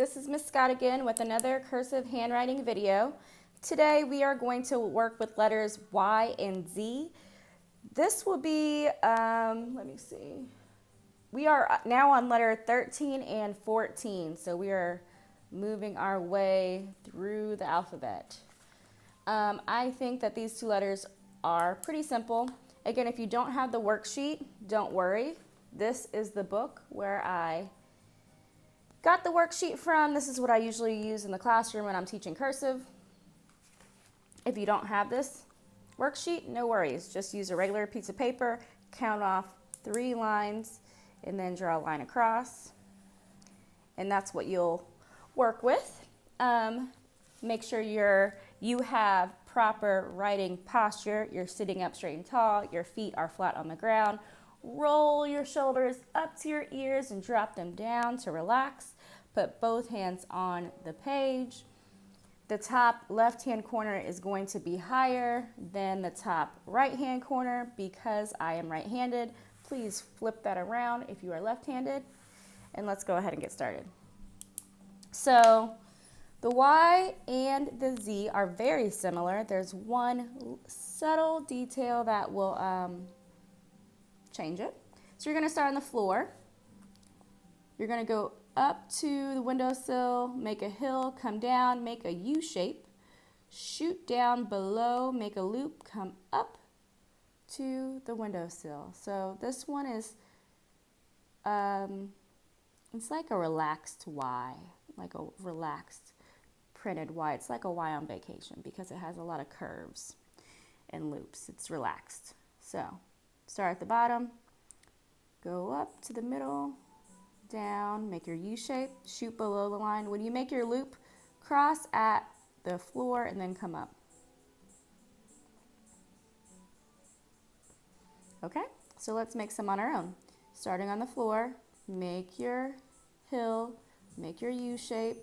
this is Miss Scott again with another cursive handwriting video. Today we are going to work with letters Y and Z. This will be, let me see. We are now on letter 13 and 14, so we are moving our way through the alphabet. I think that these two letters are pretty simple. Again, if you don't have the worksheet, don't worry. This is the book where I got the worksheet from. This is what I usually use in the classroom when I'm teaching cursive. If you don't have this worksheet, no worries. Just use a regular piece of paper, count off 3 lines, and then draw a line across. And that's what you'll work with. Make sure you have proper writing posture. You're sitting up straight and tall. Your feet are flat on the ground. Roll your shoulders up to your ears and drop them down to relax. Put both hands on the page. The top left-hand corner is going to be higher than the top right-hand corner because I am right-handed. Please flip that around if you are left-handed. And let's go ahead and get started. So the Y and the Z are very similar. There's one subtle detail that will change it. So you're going to start on the floor. You're going to go up to the windowsill, make a hill, come down, make a U shape, shoot down below, make a loop, come up to the windowsill. So this one is, it's like a relaxed Y, like a relaxed printed Y. It's like a Y on vacation because it has a lot of curves and loops. It's relaxed. So start at the bottom, go up to the middle, down, make your U shape, shoot below the line. When you make your loop, cross at the floor and then come up. Okay, so let's make some on our own. Starting on the floor, make your hill, make your U shape,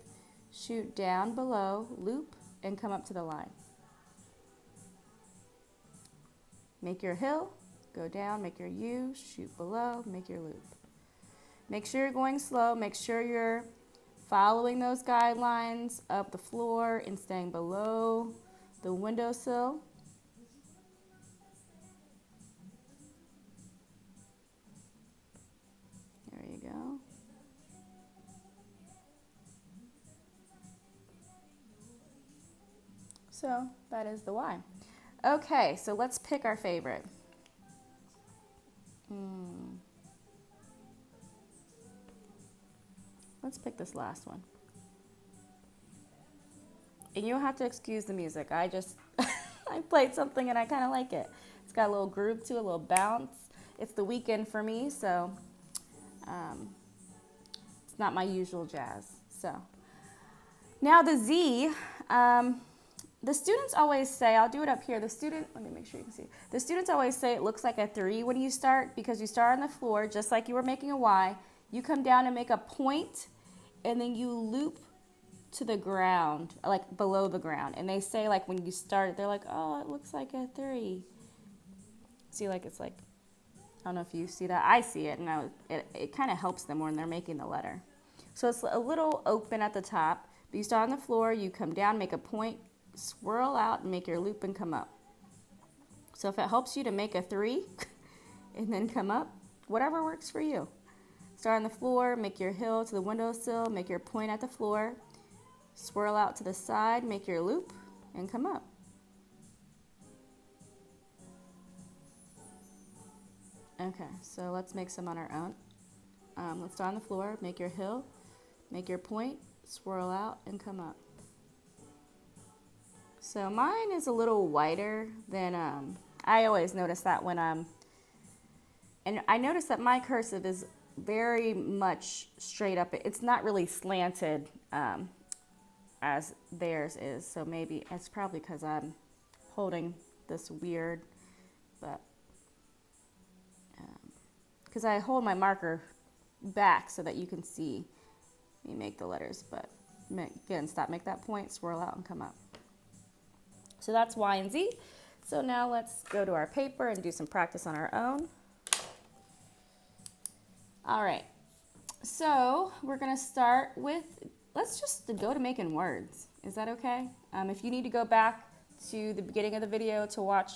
shoot down below, loop, and come up to the line. Make your hill, go down, make your U, shoot below, make your loop. Make sure you're going slow. Make sure you're following those guidelines up the floor and staying below the windowsill. There you go. So that is the Y. Okay, so let's pick our favorite. Let's pick this last one. And you'll have to excuse the music. I played something and I kind of like it. It's got a little groove to it, a little bounce. It's the weekend for me, so it's not my usual jazz. So now the Z, the students always say, I'll do it up here. Let me make sure you can see. The students always say it looks like a 3 when you start because you start on the floor just like you were making a Y. You come down and make a point, and then you loop to the ground, like below the ground. And they say, like, when you start, they're like, oh, it looks like a 3. See, like, it's like, I don't know if you see that. I see it, and it kind of helps them when they're making the letter. So it's a little open at the top. But you start on the floor, you come down, make a point, swirl out, and make your loop and come up. So if it helps you to make a 3 and then come up, whatever works for you. Start on the floor, make your hill to the windowsill, make your point at the floor, swirl out to the side, make your loop, and come up. Okay, so let's make some on our own. Let's start on the floor, make your hill, make your point, swirl out, and come up. So mine is a little wider than, I always notice that when and I notice that my cursive is very much straight up. It's not really slanted as theirs is. So maybe it's probably because I'm holding this weird, but because I hold my marker back so that you can see me make the letters. But again, stop, make that point, swirl out, and come up. So that's Y and Z. So now let's go to our paper and do some practice on our own. All right, so we're gonna start with let's just go to making words. Is that okay? If you need to go back to the beginning of the video to watch,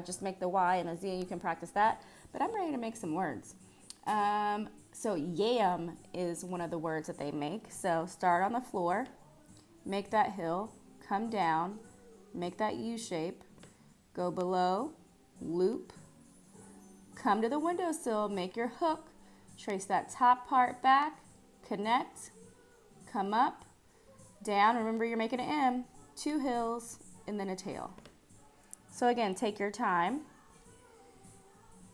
just make the Y and a Z, and you can practice that. But I'm ready to make some words. So yam is one of the words that they make. So start on the floor, make that hill, come down, make that U shape, go below, loop, come to the windowsill, make your hook, trace that top part back, connect, come up, down, remember you're making an M, 2 hills, and then a tail. So again, take your time,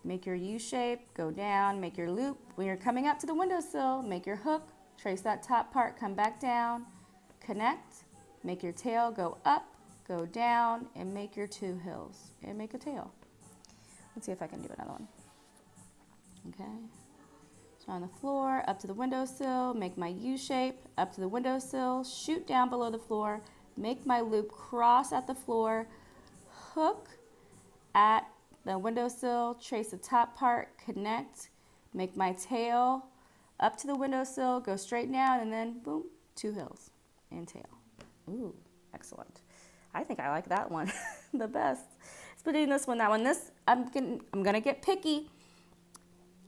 make your U shape, go down, make your loop. When you're coming up to the windowsill, make your hook, trace that top part, come back down, connect, make your tail, go up, go down, and make your 2 hills, and make a tail. Let's see if I can do another one. Okay. So on the floor, up to the windowsill, make my U shape, up to the windowsill, shoot down below the floor, make my loop, cross at the floor, hook at the windowsill, trace the top part, connect, make my tail, up to the windowsill, go straight down, and then boom, 2 hills and tail. Ooh, excellent. I think I like that one the best. Splitting this one, that one. This, I'm gonna get picky.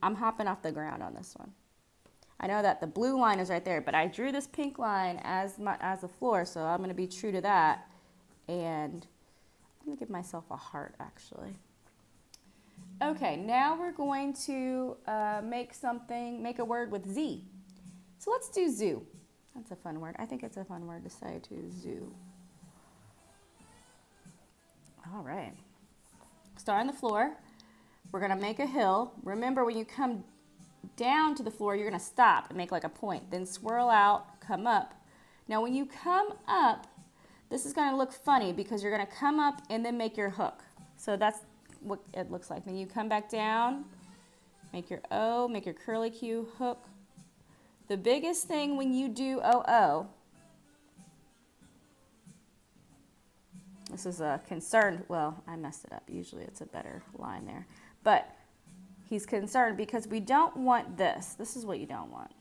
I'm hopping off the ground on this one. I know that the blue line is right there, but I drew this pink line as the floor, so I'm gonna be true to that. And I'm gonna give myself a heart, actually. Okay, now we're going to make a word with Z. So let's do zoo. That's a fun word. I think it's a fun word to say too, zoo. All right. Start on the floor. We're gonna make a hill. Remember, when you come down to the floor, you're gonna stop and make like a point. Then swirl out, come up. Now when you come up, this is gonna look funny because you're gonna come up and then make your hook. So that's what it looks like. Then you come back down, make your O, make your curly Q, hook. The biggest thing when you do OO, this is a concerned, well, I messed it up. Usually it's a better line there. But he's concerned because we don't want this. This is what you don't want.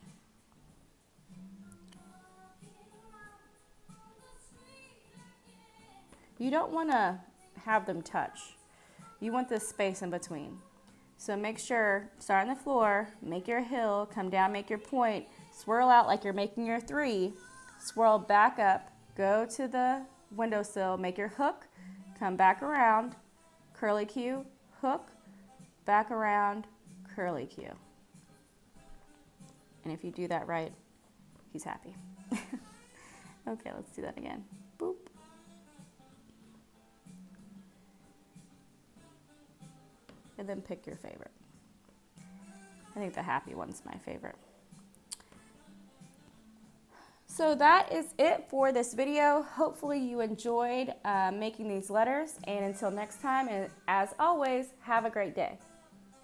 You don't want to have them touch. You want this space in between. So make sure, start on the floor, make your hill, come down, make your point, swirl out like you're making your 3, swirl back up, go to the windowsill, make your hook, come back around, curly Q, hook, back around, curly Q. And if you do that right, he's happy. Okay, let's do that again. Boop. And then pick your favorite. I think the happy one's my favorite. So that is it for this video. Hopefully you enjoyed making these letters. And until next time, and as always, have a great day.